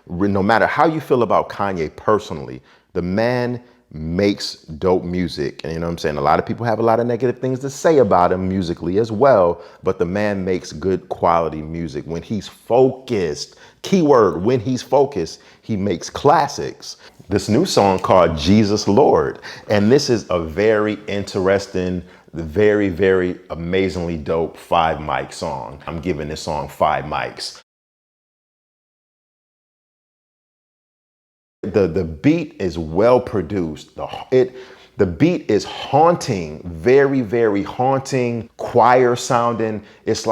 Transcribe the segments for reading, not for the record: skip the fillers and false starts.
no matter how you feel about Kanye personally, the man makes dope music. And you know what I'm saying? A lot of people have a lot of negative things to say about him musically as well, but the man makes good quality music. When he's focused, keyword, when he's focused, he makes classics. This new song called Jesus Lord. And this is a very interesting, very, very amazingly dope 5 mic song. I'm giving this song 5 mics. The beat is well produced. The beat is haunting, very, very haunting, choir sounding. It's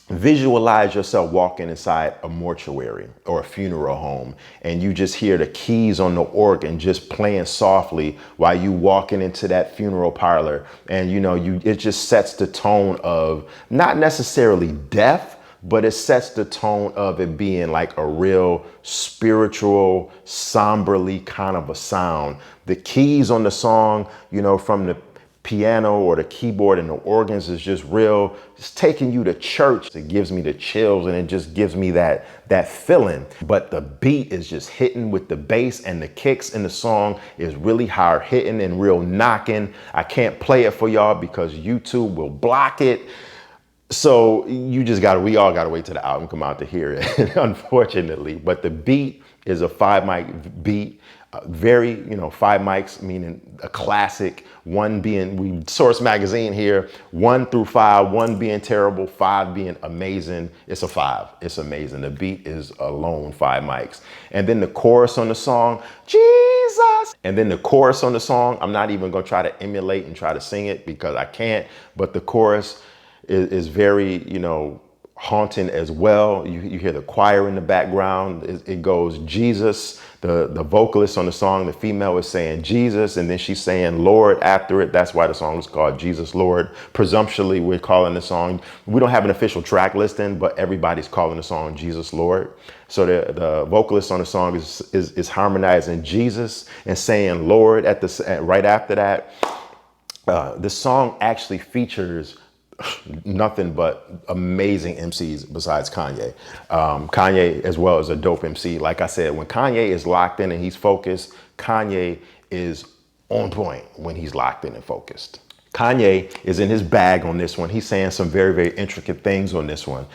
visualize yourself walking inside a mortuary or a funeral home, and you just hear the keys on the organ just playing softly while you walking into that funeral parlor. And it just sets the tone of not necessarily death, but it sets the tone of it being like a real spiritual, somberly kind of a sound. The keys on the song, from the piano or the keyboard and the organs is just real. It's taking you to church. It gives me the chills, and it just gives me that feeling. But the beat is just hitting with the bass, and the kicks in the song is really hard hitting and real knocking. I can't play it for y'all because YouTube will block it. So we all gotta wait till the album come out to hear it, unfortunately. But the beat is a 5 mic beat, very, 5 mics, meaning a classic, one being, we Source Magazine here, 1 through 5, 1 being terrible, 5 being amazing. It's a 5, it's amazing. The beat is alone 5 mics. And then the chorus on the song, Jesus. And then the chorus on the song, I'm not even gonna try to emulate and try to sing it because I can't, but the chorus is very, haunting as well. You hear the choir in the background. It goes Jesus. The vocalist on the song, the female, is saying Jesus, and then she's saying Lord after it. That's why the song is called Jesus Lord. Presumptuously, we're calling the song, we don't have an official track listing, but everybody's calling the song Jesus Lord. So the vocalist on the song is harmonizing Jesus and saying Lord right after that. The song actually features nothing but amazing MCs besides Kanye. Kanye as well as a dope MC. Like I said, when Kanye is locked in and he's focused, Kanye is on point when he's locked in and focused. Kanye is in his bag on this one. He's saying some very, very intricate things on this one.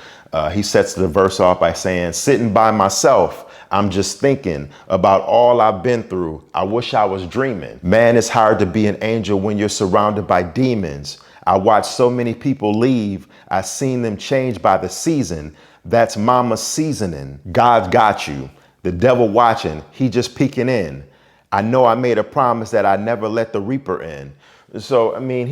He sets the verse off by saying, sitting by myself, I'm just thinking about all I've been through. I wish I was dreaming. Man, it's hard to be an angel when you're surrounded by demons. I watched so many people leave. I seen them change by the season. That's mama's seasoning. God's got you. The devil watching, he just peeking in. I know I made a promise that I never let the reaper in. So, I mean,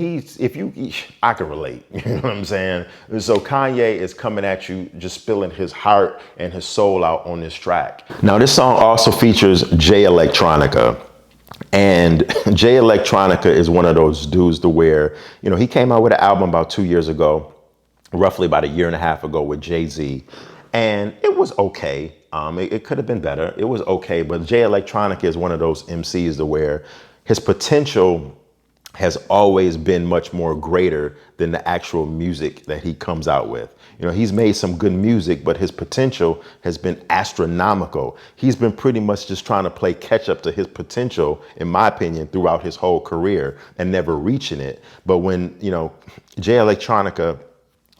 I can relate, you know what I'm saying? So Kanye is coming at you, just spilling his heart and his soul out on this track. Now, this song also features Jay Electronica. And Jay Electronica is one of those dudes to where, he came out with an album about 2 years ago, roughly about 1.5 years ago with Jay-Z. And it was okay. It could have been better. It was okay. But Jay Electronica is one of those MCs to where his potential has always been much more greater than the actual music that he comes out with. He's made some good music, but his potential has been astronomical. He's been pretty much just trying to play catch up to his potential, in my opinion, throughout his whole career and never reaching it. But when, Jay Electronica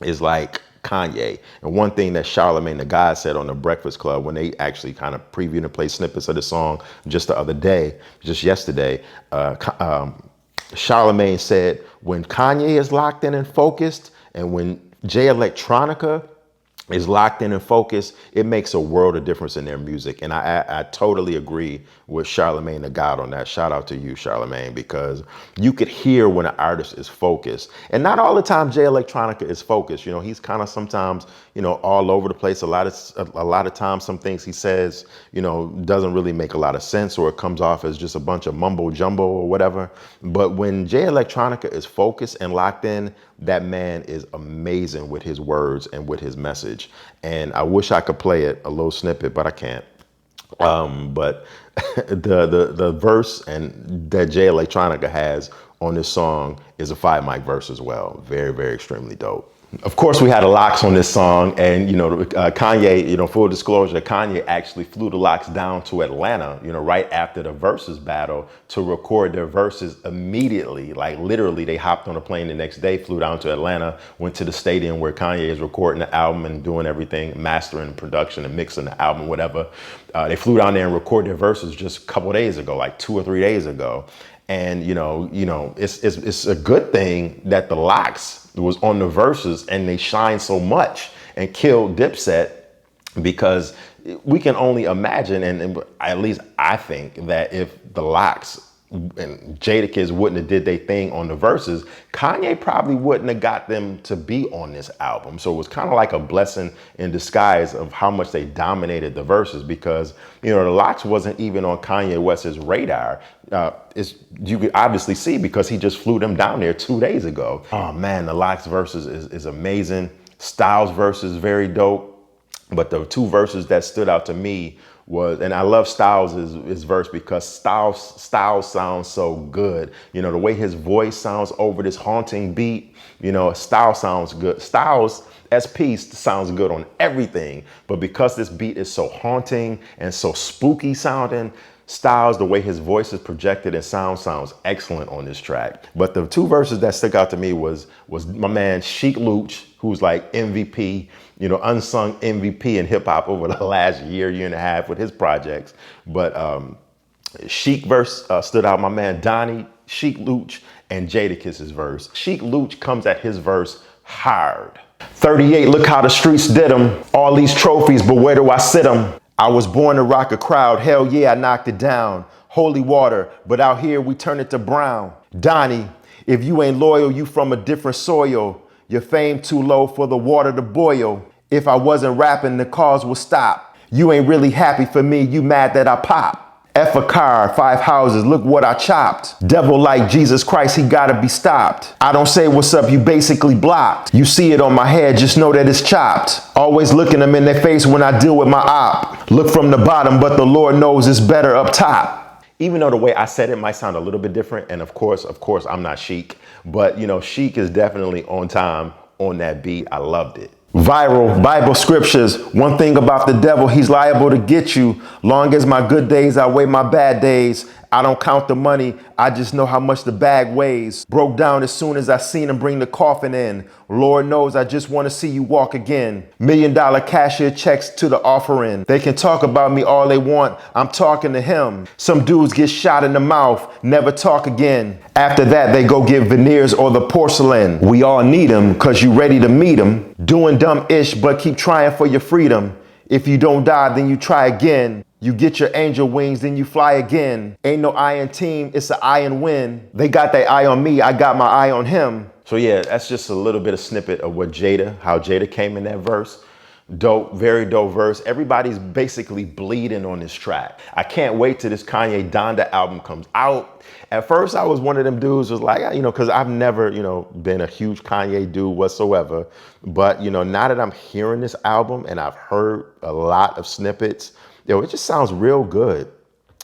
is like Kanye. And one thing that Charlamagne the God said on the Breakfast Club when they actually kind of previewed and played snippets of the song just yesterday, Charlamagne said, when Kanye is locked in and focused, and when Jay Electronica is locked in and focused, it makes a world of difference in their music. And I totally agree with Charlamagne the God on that. Shout out to you, Charlamagne, because you could hear when an artist is focused. And not all the time Jay Electronica is focused. He's kind of sometimes, all over the place. A lot of times some things he says, doesn't really make a lot of sense, or it comes off as just a bunch of mumbo jumbo or whatever. But when Jay Electronica is focused and locked in, that man is amazing with his words and with his message. And I wish I could play it, a little snippet, but I can't. But the verse and that Jay Electronica has on this song is a 5 mic verse as well. Very, very extremely dope. Of course, we had a LOX on this song, and Kanye, full disclosure, Kanye actually flew the LOX down to Atlanta, right after the versus battle to record their verses immediately. Like literally, they hopped on a plane the next day, flew down to Atlanta, went to the stadium where Kanye is recording the album and doing everything, mastering, production, and mixing the album, whatever. They flew down there and recorded their verses just a couple days ago, like 2 or 3 days ago. And it's a good thing that the LOX was on the verses and they shined so much and killed Dipset, because we can only imagine, and at least I think that if the LOX and Jadakiss wouldn't have did their thing on the verses, Kanye probably wouldn't have got them to be on this album. So it was kind of like a blessing in disguise of how much they dominated the verses, because the LOX wasn't even on Kanye West's radar. You could obviously see because he just flew them down there 2 days ago. Oh man, the LOX verses is amazing. Styles verses very dope. But the 2 verses that stood out to me was, and I love Styles' his verse because Styles sounds so good. The way his voice sounds over this haunting beat, Styles sounds good. Styles SP sounds good on everything, but because this beat is so haunting and so spooky sounding, Styles, the way his voice is projected and sounds excellent on this track. But the 2 verses that stuck out to me was my man Sheek Louch, who's like MVP, unsung MVP in hip hop over the last year and a half with his projects. But Sheek verse stood out. My man Donnie, Sheek Louch, and Jadakiss's verse. Sheek Louch comes at his verse hard. 38, look how the streets did him. All these trophies, but where do I sit them? I was born to rock a crowd. Hell yeah, I knocked it down. Holy water, but out here we turn it to brown. Donnie, if you ain't loyal, you from a different soil. Your fame too low for the water to boil. If I wasn't rapping, the cars would stop. You ain't really happy for me, you mad that I pop. F a car, 5 houses, look what I chopped. Devil like Jesus Christ, he gotta be stopped. I don't say what's up, you basically blocked. You see it on my head, just know that it's chopped. Always looking them in their face when I deal with my op. Look from the bottom, but the Lord knows it's better up top. Even though the way I said it might sound a little bit different, and of course, I'm not Sheek, but Sheek is definitely on time on that beat. I loved it. Viral Bible scriptures. One thing about the devil, he's liable to get you. Long as my good days outweigh my bad days. I don't count the money, I just know how much the bag weighs. Broke down as soon as I seen him bring the coffin in. Lord knows I just want to see you walk again. $1 million cashier checks to the offering. They can talk about me all they want, I'm talking to him. Some dudes get shot in the mouth, never talk again. After that they go get veneers or the porcelain. We all need them cause you ready to meet them. Doing dumb-ish but keep trying for your freedom. If you don't die then you try again. You get your angel wings, then you fly again. Ain't no iron team, it's an iron win. They got their eye on me, I got my eye on him. So yeah, that's just a little bit of snippet of what how Jada came in that verse. Dope, very dope verse. Everybody's basically bleeding on this track. I can't wait till this Kanye Donda album comes out. At first I was one of them dudes was like, cause I've never, been a huge Kanye dude whatsoever. But now that I'm hearing this album and I've heard a lot of snippets, it just sounds real good.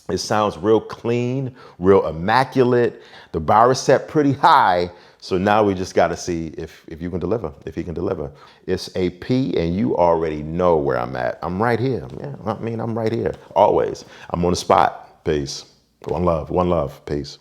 It sounds real clean, real immaculate. The bar is set pretty high. So now we just got to see if you can deliver, if he can deliver. It's AP and you already know where I'm at. I'm right here. Yeah, I'm right here. Always. I'm on the spot. Peace. One love. Peace.